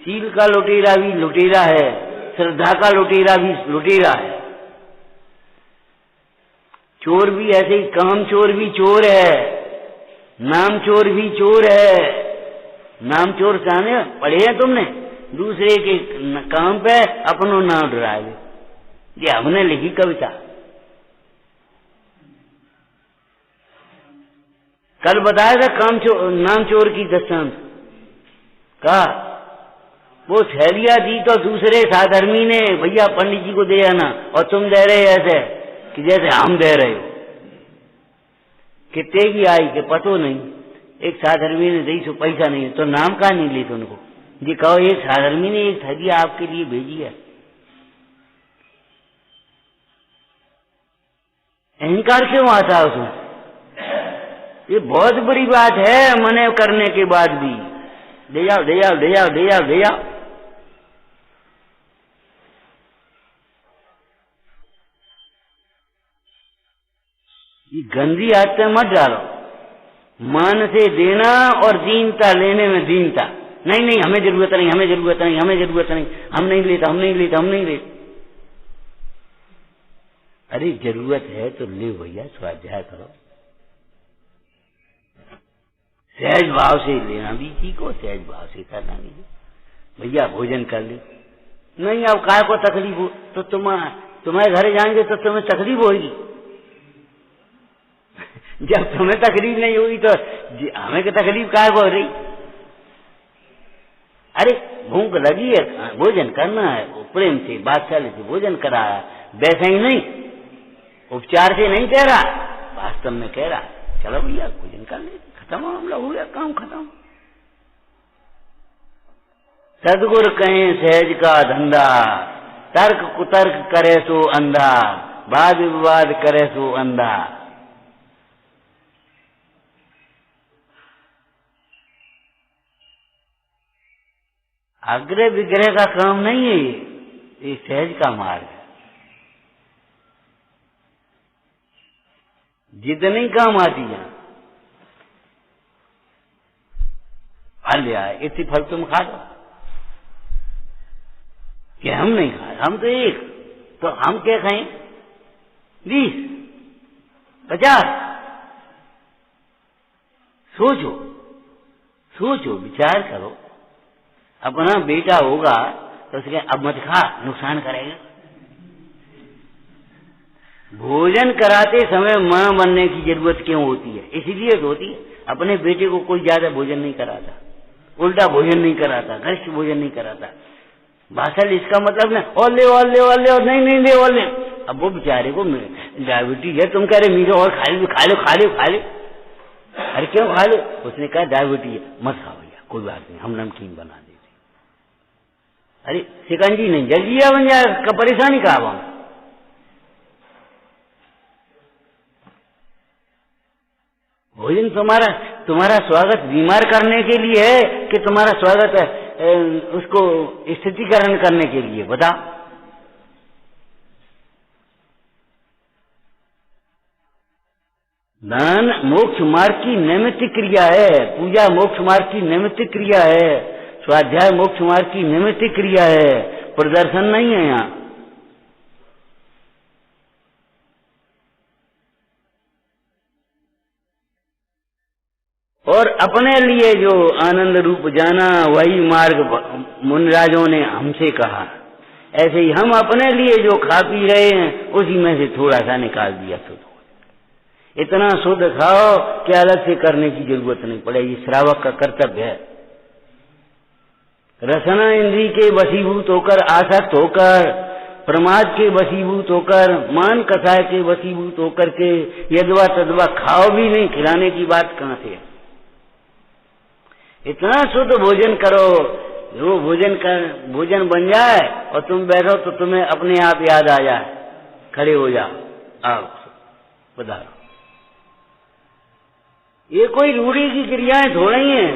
सील का लुटेरा भी लुटेरा है, श्रद्धा का लुटेरा भी लुटेरा है। चोर भी ऐसे ही, काम चोर भी चोर है, नाम चोर भी चोर है। नाम चोर जाने पढ़े हैं तुमने? दूसरे के काम पे अपनो नाम डराए, ये हमने लिखी कविता। कल बताया था काम चोर, नाम चोर की दृष्टांत कहा, वो थैलियां दी तो दूसरे साधर्मी ने, भैया पंडित जी को दे आना, और तुम दे रहे ऐसे कि जैसे हम दे रहे हो। कितने की आई कि पतो नहीं, एक साधर्मी ने दी सो पैसा नहीं है, तो नाम का नहीं ली उनको जी, कहो एक साधर्मी ने एक थैली आपके लिए भेजी है। अहंकार क्यों आता है उसमें? ये बहुत बुरी बात है, मने करने के बाद भी दे जाओ दे जाओ दे जाओ दे जाओ दे जाओ। ये गंदी आदतें मत डालो। मान से देना और दीनता लेने में दीनता, नहीं नहीं हमें जरूरत नहीं, हमें जरूरत नहीं, हमें जरूरत नहीं, हम नहीं लेता, हम नहीं लेता, हम नहीं लेते। अरे जरूरत है तो ले भैया, स्वाध्याय करो, सहज भाव से लेना भी सीखो, सहज भाव से करना भी। भैया भोजन कर ले, नहीं अब काय को तकलीफ हो तो तुम तुम्हारे घर जाएंगे तो तुम्हें तकलीफ होगी। जब तुम्हें तकलीफ नहीं होगी तो हमें क्या तकलीफ काय हो रही? अरे भूख लगी है, भोजन करना है, प्रेम से बादशाह से भोजन कराया, वैसे ही नहीं, उपचार से नहीं कह रहा, वास्तव में कह रहा चलो भैया भोजन कर ले, खत्म मामला हो गया, काम खत्म। सदगुर कहें सहज का धंधा, तर्क कुतर्क करे सो अंधा, वाद विवाद करे सो अंधा। आग्रह विग्रह का काम नहीं है ये सहज का मार्ग है। जिद नहीं काम आती है, फल लिया इतनी फल तुम खा लो, कि हम नहीं खाए, हम तो एक, तो हम क्या खाएं? 20 50। सोचो सोचो, विचार करो। अपना बेटा होगा तो उसके अब मत खा, नुकसान करेगा। भोजन कराते समय मां बनने की जरूरत क्यों होती है? इसीलिए तो होती है। अपने बेटे को कोई ज्यादा भोजन नहीं कराता, उल्टा भोजन नहीं कराता, गरिष्ठ भोजन नहीं कराता। भाषण इसका मतलब ना और ले और ले और ले और नहीं ले और ले। अब वो बेचारे को डायबिटीज है, तुम कह रहे मीठा और खा लो खा लो खा लो खा लो। अरे क्यों खा लो? उसने कहा डायबिटीज है, मत खाओ भैया, कोई बात नहीं, हम नमकीन बना देते। अरे शिकंजी नहीं, जल्जिया बन जाए का परेशानी का वहां। भोजन तुम्हारा स्वागत बीमार करने के लिए है कि तुम्हारा स्वागत है उसको स्थितिकरण करने के लिए? बता। दान मोक्ष मार्ग की नैमित्तिक क्रिया है, पूजा मोक्ष मार्ग की नैमित्तिक क्रिया है, स्वाध्याय मोक्ष मार्ग की नैमित्तिक क्रिया है, प्रदर्शन नहीं है यहाँ। और अपने लिए जो आनंद रूप जाना वही मार्ग मुनिराजों ने हमसे कहा। ऐसे ही हम अपने लिए जो खा पी रहे हैं उसी में से थोड़ा सा निकाल दिया शुद्ध। इतना शुद्ध खाओ कि अलग से करने की जरूरत नहीं पड़े। ये श्रावक का कर्तव्य है। रसना इंद्री के वशीभूत होकर, आसक्त होकर, प्रमाद के वशीभूत होकर, मान कसाय के वशीभूत होकर के यदवा तदवा खाओ भी नहीं, खिलाने की बात कहां से है? इतना शुद्ध भोजन करो, जो भोजन बन जाए और तुम बैठो तो तुम्हें अपने आप याद आ जाए, खड़े हो जाओ, आओ पधारो। ये कोई रूढ़ी की क्रियाएं थोड़ी हैं,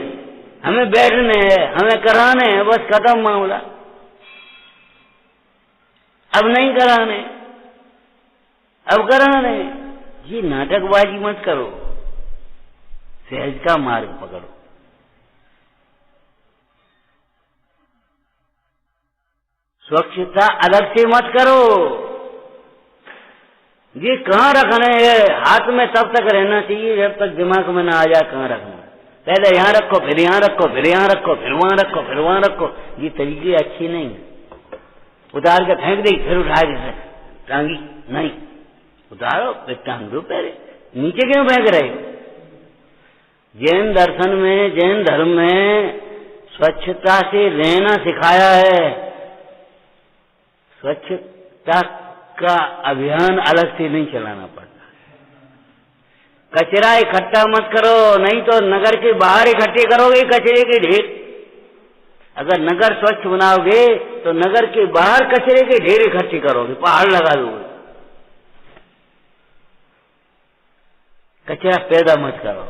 हमें बैठने है, हमें कराने है, बस खत्म मामला। अब नहीं कराने, अब कराने। ये नाटकबाजी मत करो, सहज का मार्ग पकड़ो। स्वच्छता अलग से मत करो। ये कहाँ रखना है? हाथ में तब तक रहना चाहिए जब तक दिमाग में ना आ जाए कहाँ रखना। पहले यहाँ रखो, फिर यहाँ रखो, फिर यहाँ रखो, फिर वहां रखो, फिर वहां रखो। ये तरीके अच्छे नहीं है। उतार के फेंक दी, फिर उठा के टांगी नहीं, उतारो फिर टांग दो। पहले नीचे क्यों फेंक रहे? जैन दर्शन में, जैन धर्म में स्वच्छता से रहना सिखाया है। स्वच्छता का अभियान अलग से नहीं चलाना पड़ता। कचरा इकट्ठा मत करो, नहीं तो नगर के बाहर इकट्ठे करोगे कचरे के ढेर। अगर नगर स्वच्छ बनाओगे तो नगर के बाहर कचरे के ढेर इकट्ठे करोगे, पहाड़ लगा दोगे। कचरा पैदा मत करो।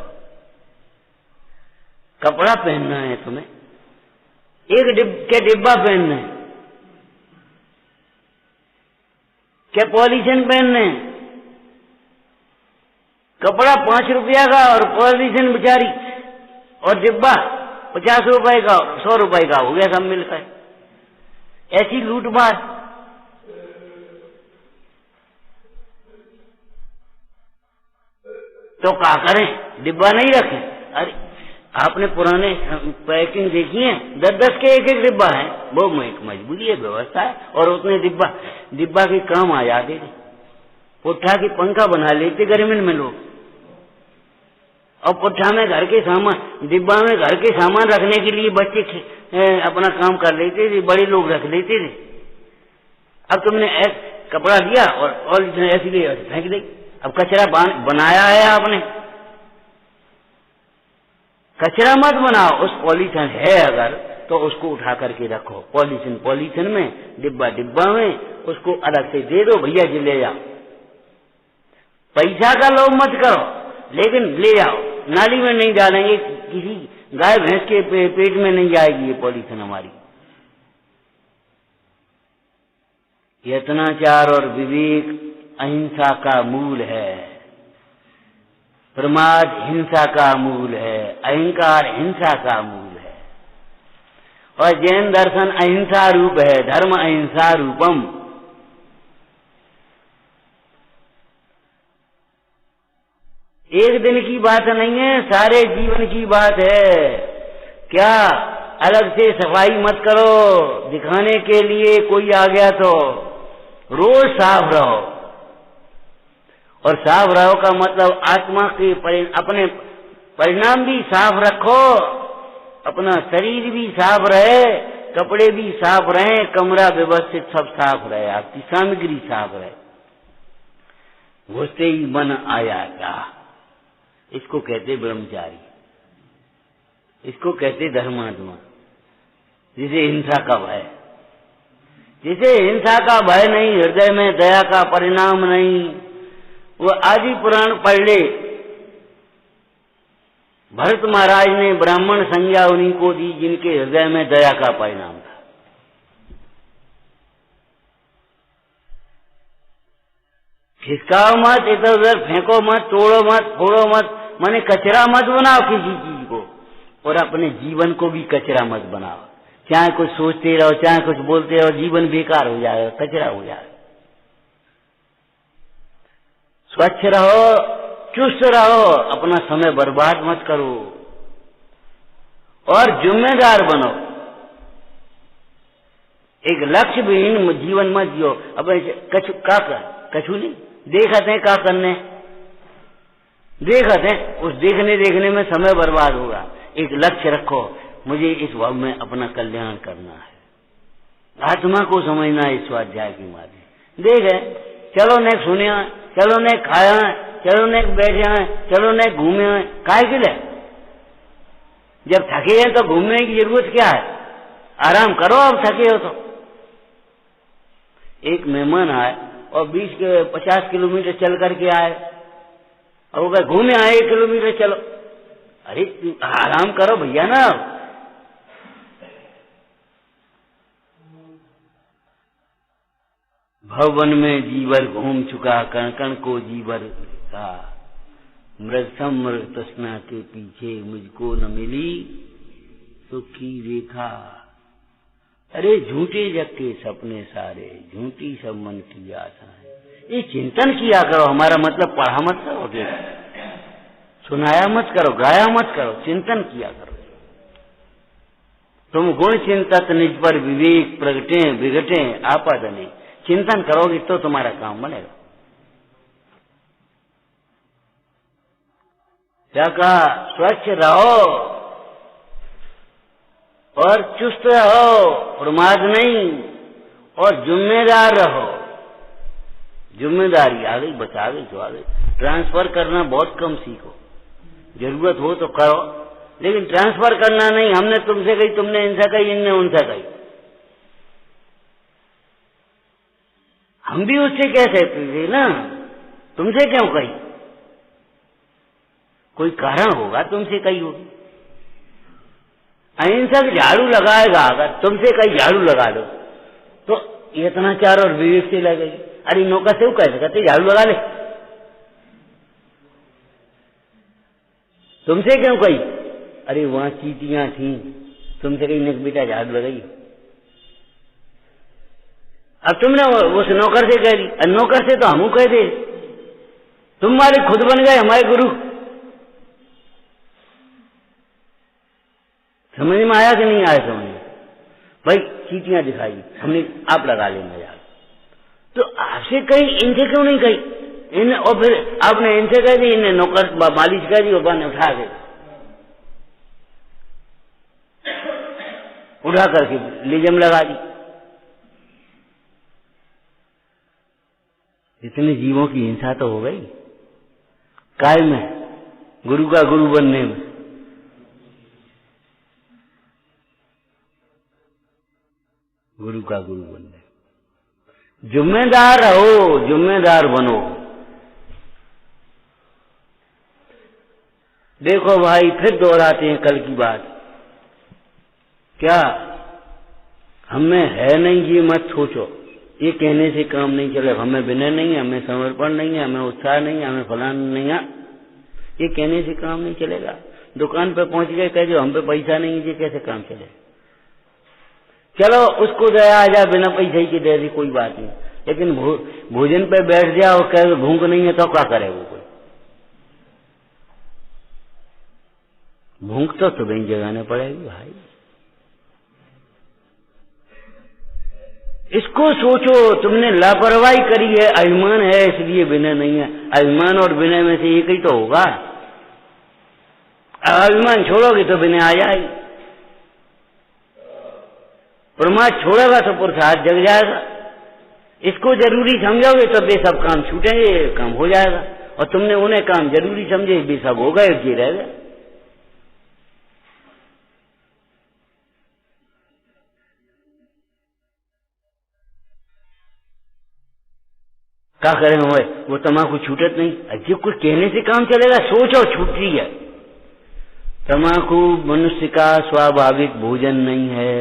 कपड़ा पहनना है तुम्हें, एक डिब्बा पहनना है, क्या पॉलिथीन पहनने? कपड़ा 5 रुपया का और पॉलिथीन बेचारी और डिब्बा 50 रुपए का, 100 रुपए का हो गया, सब मिलकर। ऐसी लूटमार। तो क्या करें? डिब्बा नहीं रखें? अरे आपने पुराने पैकिंग देखी है, 10-10 के एक डिब्बा है, वो मजबूरी है, व्यवस्था है, और उतने डिब्बा के काम आ जाते थे। पुट्ठा की पंखा बना लेते गर्मी में लोग, और पुट्ठा में घर के सामान, डिब्बा में घर के सामान रखने के लिए बच्चे अपना काम कर लेते थे, बड़े लोग रख लेते थे। अब तुमने कपड़ा दिया और ऐसी फेंक दी। अब कचरा बनाया है आपने, कचरा मत बनाओ। उस पॉलीथिन है अगर तो उसको उठा करके रखो, पॉलीथिन में, डिब्बा में, उसको अलग से दे दो, भैया जी ले जाओ। पैसा का लोभ मत करो, लेकिन ले जाओ। नाली में नहीं डालेंगे, किसी गाय भैंस के पेट में नहीं जाएगी ये पॉलीथिन हमारी। यत्नाचार और विवेक अहिंसा का मूल है, प्रमाद हिंसा का मूल है, अहंकार हिंसा का मूल है। और जैन दर्शन अहिंसा रूप है, धर्म अहिंसा रूपम। एक दिन की बात नहीं है, सारे जीवन की बात है। क्या अलग से सफाई मत करो दिखाने के लिए कोई आ गया तो, रोज साफ रहो। और साफ रहो का मतलब आत्मा के अपने परिणाम भी साफ रखो, अपना शरीर भी साफ रहे, कपड़े भी साफ रहे, कमरा व्यवस्थित सब साफ रहे, आपकी सामग्री साफ रहे। घुसते ही मन आया क्या, इसको कहते ब्रह्मचारी, इसको कहते धर्मात्मा, जिसे हिंसा का भय। जिसे हिंसा का भय नहीं, हृदय में दया का परिणाम नहीं, वो आदि पुराण पढ़ ले। भरत महाराज ने ब्राह्मण संज्ञा उन्हीं को दी जिनके हृदय में दया का परिणाम था। खिसकाओ मत, इधर उधर फेंको मत, तोड़ो मत, फोड़ो मत, माने कचरा मत बनाओ किसी चीज को, और अपने जीवन को भी कचरा मत बनाओ। चाहे कुछ सोचते रहो, चाहे कुछ बोलते रहो, जीवन बेकार हो जाएगा, कचरा हो जाएगा। स्वच्छ रहो, चुस्त रहो, अपना समय बर्बाद मत करो, और जिम्मेदार बनो। एक लक्ष्य विहीन जीवन मत जियो। अब कछु नहीं देखते हैं, क्या करने देखते हैं, उस देखने में समय बर्बाद होगा। एक लक्ष्य रखो, मुझे इस भाव में अपना कल्याण करना है। आत्मा को समझना है इस स्वाध्याय के माध्यम। देखे चलो ने सुनिया, चलो ने खाया, चलो ने बैठे हैं, चलो ने घूमे हैं, काहे के लिए? जब थके हैं तो घूमने की जरूरत क्या है? आराम करो, अब थके हो तो। एक मेहमान आए और 50 किलोमीटर चल करके आए, और वो कहे घूमे आए 1 किलोमीटर चलो। अरे आराम करो भैया ना। भवन में जीवर घूम चुका, कण कण को जीवर का, मृग समृग तृष्णा के पीछे मुझको न मिली सुखी रेखा। अरे झूठे जग के सपने सारे, झूठी सब मन की आशाएं। ये चिंतन किया करो, हमारा मतलब पढ़ा मत करो, सुनाया मत करो, गाया मत करो, चिंतन किया करो। तुम गुण चिंतत निज पर विवेक प्रगटे विघटे आपद नहीं। चिंतन करोगे तो तुम्हारा काम बनेगा। क्या कहा? स्वच्छ रहो और चुस्त रहो, प्रमाद नहीं, और जिम्मेदार रहो। जिम्मेदारी आ गई, बचा गई तो आ गई। ट्रांसफर करना बहुत कम सीखो, जरूरत हो तो करो, लेकिन ट्रांसफर करना नहीं। हमने तुमसे कही, तुमने इनसे कही, इनने उनसे कही। हम भी उससे कह सकते थे ना, तुमसे क्यों कही? कोई कारण होगा, तुमसे कही होगी। अहिंसक झाड़ू लगाएगा, अगर तुमसे कहीं झाड़ू लगा लो तो यत्नाचार और विवेक से लगेगी। अरे नौकर से वो कैसे कहते झाड़ू लगा ले, तुमसे क्यों कही? अरे वहां चींटियां थी, तुमसे कही नहीं बेटा झाड़ू लगाई। अब तुमने उस नौकर से कह दी, नौकर से तो हम कह दे, तुम मालिक खुद बन गए हमारे गुरु। समझ में आया कि नहीं आया? समझ में भाई चीटियां दिखाई, हमने आप लगा लेंगे यार, तो आपसे कही, इनसे क्यों नहीं कही? इन्हें, और फिर आपने इनसे कह दी, इन्हें नौकर मालिश कर दी और ने उठा के उठा करके लेजम लगा दी। इतने जीवों की हिंसा तो हो गई काय में, गुरु का गुरु बनने में। गुरु का गुरु बनने, जिम्मेदार रहो, जिम्मेदार बनो। देखो भाई, फिर दोहराते हैं कल की बात, क्या हमें है नहीं ये मत सोचो, ये कहने से काम नहीं चलेगा। हमें विनय नहीं है, हमें समर्पण नहीं है, हमें उत्साह नहीं है, हमें फलान नहीं है, ये कहने से काम नहीं चलेगा। दुकान पे पहुंच गए, कह जो हम पे पैसा नहीं है, ये कैसे काम चलेगा? चलो उसको दया आ जाए, बिना पैसे की दे दी, कोई बात नहीं, लेकिन भोजन पे बैठ जाओ और कह भूख नहीं है तो क्या करे वो? कोई भूख तो तुम्हें जगाने पड़ेगी भाई। इसको सोचो, तुमने लापरवाही करी है, अभिमान है इसलिए विनय नहीं है। अभिमान और विनय में से एक ही तो होगा। अभिमान छोड़ोगे तो विनय आ जाएगी, प्रमाद छोड़ेगा तो पुरुषार्थ जग जाएगा। इसको जरूरी समझोगे तो वे सब काम छूटेंगे, काम हो जाएगा। और तुमने उन्हें काम जरूरी समझे, वे सब हो गए, जी रह गए। क्या करें वो तम्बाकू छूटत नहीं। अजीब, कुछ कहने से काम चलेगा? सोचो, छूटती है। तम्बाकू मनुष्य का स्वाभाविक भोजन नहीं है,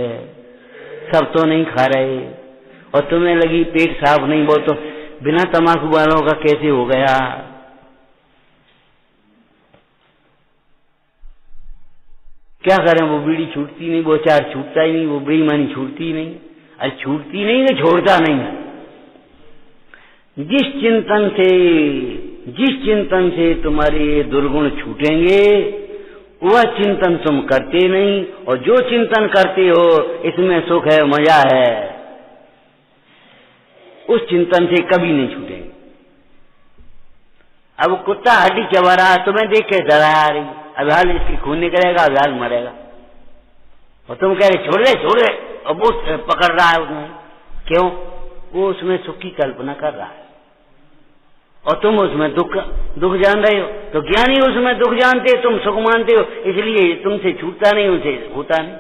सब तो नहीं खा रहे। और तुम्हें लगी पेट साफ नहीं, वो तो बिना तम्बाकू वालों का कैसे हो गया? क्या करें, वो बीड़ी छूटती नहीं, वो चार छूटता ही नहीं, वो बेईमानी छूटती ही नहीं। अरे छूटती नहीं तो छोड़ता नहीं है। जिस चिंतन से तुम्हारे दुर्गुण छूटेंगे, वह चिंतन तुम करते नहीं, और जो चिंतन करते हो इसमें सुख है, मजा है, उस चिंतन से कभी नहीं छूटेंगे। अब कुत्ता हड्डी चबा रहा, तुम्हें देख के डरा आ रही, अब हाल इसकी खून निकलेगा, अब हाल मरेगा, और तुम कह रहे छोड़ दे, और वो पकड़ रहा है उसमें। क्यों? वो उसमें सुख की कल्पना कर रहा है, और तुम उसमें दुख जान रहे हो। तो ज्ञानी उसमें दुख जानते, तुम सुख मानते हो, इसलिए तुमसे छूटता नहीं, उनसे होता नहीं।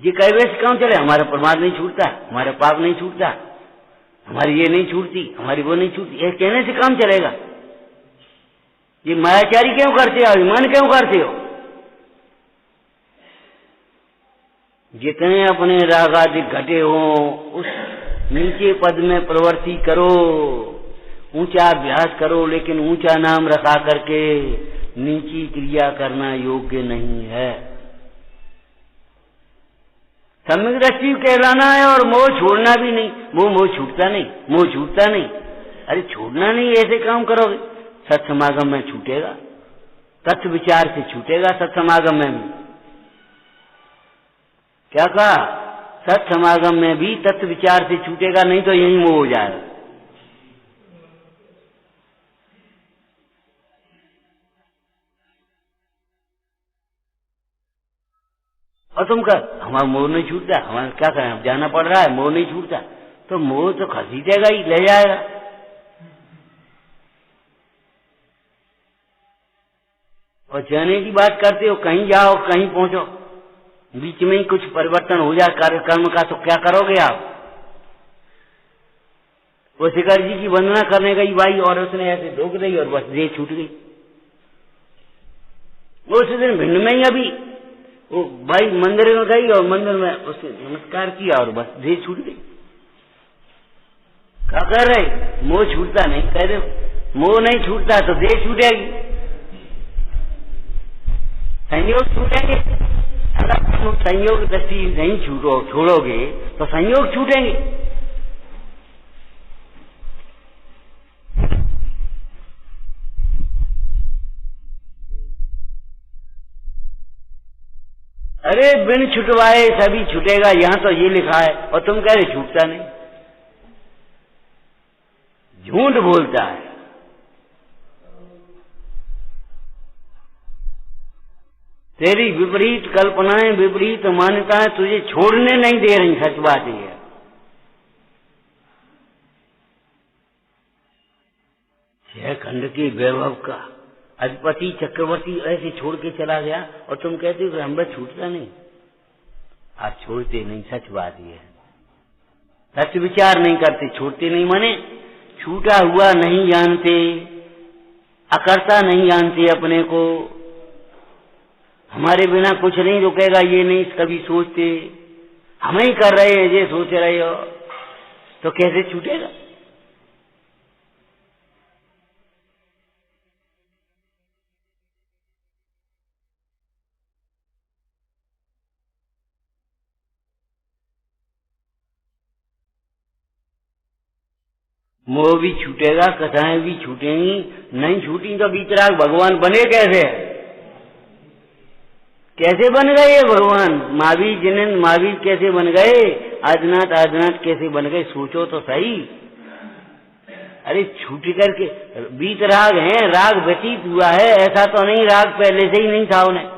ये कई वैसे काम चले, हमारा प्रमाद नहीं छूटता, हमारा पाप नहीं छूटता, हमारी ये नहीं छूटती, हमारी वो नहीं छूटती, ये कहने से काम चलेगा? ये मायाचारी क्यों करते हो, अभिमान क्यों करते हो? जितने अपने राग आदि घटे हो, उस नीचे पद में प्रवृत्ति करो, ऊंचा अभ्यास करो, लेकिन ऊंचा नाम रखा करके नीची क्रिया करना योग्य नहीं है। सम्यक दृष्टि कहलाना है, और मोह छोड़ना भी नहीं। मोह छूटता नहीं, मोह छूटता नहीं। अरे छोड़ना नहीं, ऐसे काम करोगे सत्समागम में छूटेगा, तत्व विचार से छूटेगा। सत्समागम में भी क्या कहा? सत्समागम में भी तत्व विचार से छूटेगा, नहीं तो यही मोह हो जाएगा। और तुम कह हमारा मोह नहीं छूटता, हमारा क्या करें, अब जाना पड़ रहा है, मोह नहीं छूटता, तो मोह तो खसीदेगा ही, ले जाएगा। और जाने की बात करते हो, कहीं जाओ कहीं पहुंचो, बीच में ही कुछ परिवर्तन हो जाए कर्म का, तो क्या करोगे आप? वो शिखर जी की वंदना करने गई बाई, और उसने ऐसे धोख दी और बस देह छूट गई। वो उस दिन भिंड में ही अभी वो बाई मंदिर में गई, और मंदिर में उसने नमस्कार किया और बस देह छूट गई। क्या कर रहे? मोह छूटता नहीं, कह रहे मोह नहीं छूटता तो देह छूटेगी, संयोग छूटेंगे। अगर तुम संयोग दृष्टि नहीं छोड़ोगे तो संयोग छूटेंगे। अरे बिन छुटवाए सभी छूटेगा, यहां तो ये लिखा है, और तुम कह रहे छूटता नहीं। झूठ बोलता है। तेरी विपरीत कल्पनाएं, विपरीत मान्यताएं तुझे छोड़ने नहीं दे रही, सच बात ये है। छह खंड के वैभव का अधिपति चक्रवर्ती ऐसे छोड़ के चला गया, और तुम कहते हो कि हम बस छूटता नहीं। आप छोड़ते नहीं, सच बात ये है। सच विचार नहीं करते, छोड़ते नहीं माने छूटा हुआ नहीं जानते, अकर्ता नहीं जानते अपने को। हमारे बिना कुछ नहीं रुकेगा ये नहीं कभी सोचते, हम ही कर रहे हैं ये सोच रहे हो, तो कैसे छूटेगा। मोह भी छूटेगा, कथाएं भी छूटेंगी, नहीं छूटी तो बीतराग भगवान बने कैसे? कैसे बन गए ये भगवान? महावीर जिनेन्द्र महावीर कैसे बन गए? आदिनाथ आदिनाथ कैसे बन गए? सोचो तो सही। अरे छूट करके बीतराग हैं, राग व्यतीत हुआ है, ऐसा तो नहीं राग पहले से ही नहीं था उन्हें,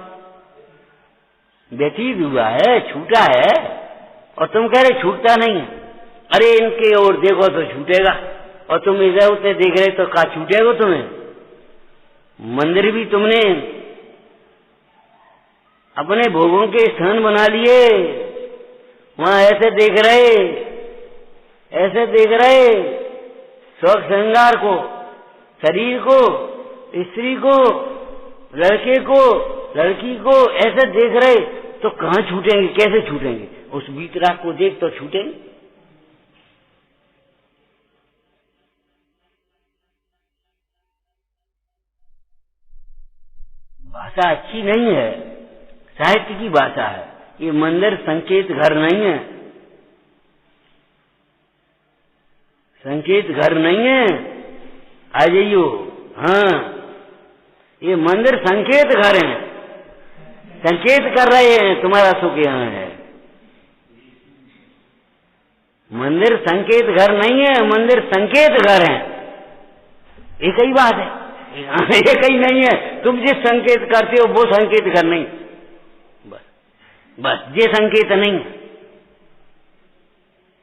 व्यतीत हुआ है, छूटा है, और तुम कह रहे छूटता नहीं है। अरे इनके ओर देखो तो छूटेगा, और तुम इधर उधर देख रहे तो क्या छूटेगा तुम्हें? मंदिर भी तुमने अपने भोगों के स्थान बना लिए, वहां ऐसे देख रहे, ऐसे देख रहे, शौक श्रृंगार को, शरीर को, स्त्री को, लड़के को, लड़की को ऐसे देख रहे, तो कहाँ छूटेंगे, कैसे छूटेंगे? उस बीतराग को देख तो छूटेंगे। भाषा अच्छी नहीं है, साहित्य की भाषा है। ये मंदिर संकेत घर नहीं है, संकेत घर नहीं है। आ जाइयो, हाँ, ये मंदिर संकेत घर है, संकेत कर रहे हैं तुम्हारा सुख यहाँ है। मंदिर संकेत घर नहीं है, मंदिर संकेत घर है। एक ही बात है, एक ही नहीं है। तुम जिस संकेत करते हो वो संकेत घर नहीं, बस ये संकेत नहीं है।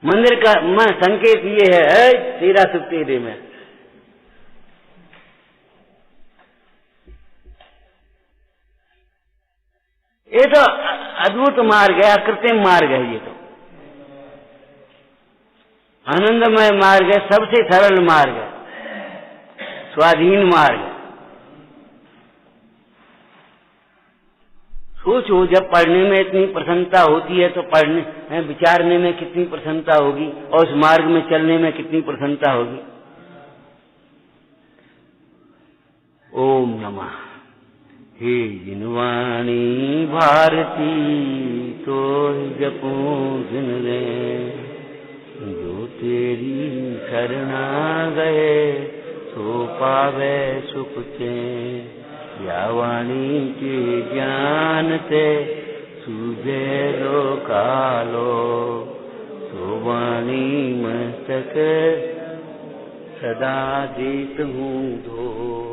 मंदिर का संकेत ये है, तेरा सुख तेरे में। ये तो अद्भुत मार्ग है, अकृत्रिम मार्ग है। ये तो आनंदमय मार्ग है, सबसे सरल मार्ग है, स्वाधीन मार्ग है। सोचो, जब पढ़ने में इतनी प्रसन्नता होती है तो पढ़ने विचारने में कितनी प्रसन्नता होगी, और उस मार्ग में चलने में कितनी प्रसन्नता होगी। ओम नमः। हे जिनवाणी भारती तो जपूं जिन रे, जो तेरी शरणा गए सो पावे सुख चैन। या वाणी के ज्ञान ते सूझे लो कालो, तो वाणी मस्तक सदा देत हूँ धो।